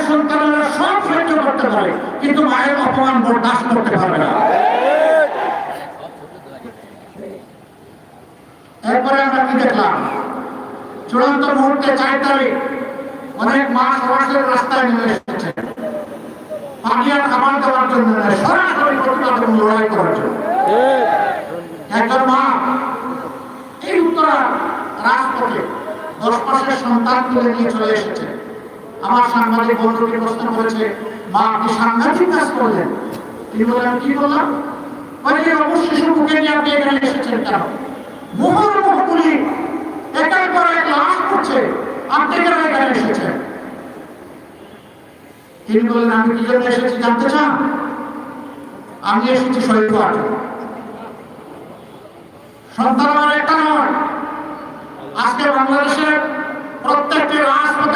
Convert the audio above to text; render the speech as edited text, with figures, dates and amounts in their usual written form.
সন্তানেরা সব সহ্য করতে পারে, কিন্তু মায়ের অপমান বরদাস্ত করতে পারবে না। এরপরে আমরা কি দেখলাম? চূড়ান্ত মুহূর্তে 4 তারিখ অনেক মা সরাসরি রাস্তায় নেমে এসেছে, পানীয় খাবার দেওয়ার জন্য, সরাসরি প্রতিবাদ এবং লড়াই করার জন্য। একজন মা এই উত্তরা রাজপথে 10 মাসের সন্তান তুলে নিয়ে চলে এসেছে। আমার সাংবাদিক বন্ধুকে প্রশ্ন করেছে, মা আপনি সাংঘাতিক কাজ করলেন। তিনি বললেন, কি বললাম? ওই যে অবশ্যই শিশুকে নিয়ে আপনি এখানে এসেছেন কেন? মুহুর্মুহ গুলি একের পর এক লাশ করছে, আপনি কেন এখানে এসেছেন? তিনি বললেন, আমি কি জন্য এসেছি জানতে চান? আমি এসেছি শহীদ হওয়ার জন্য। সন্তান আমার একটা নয়। আজকে বাংলাদেশের প্রত্যেকটি রাজপথে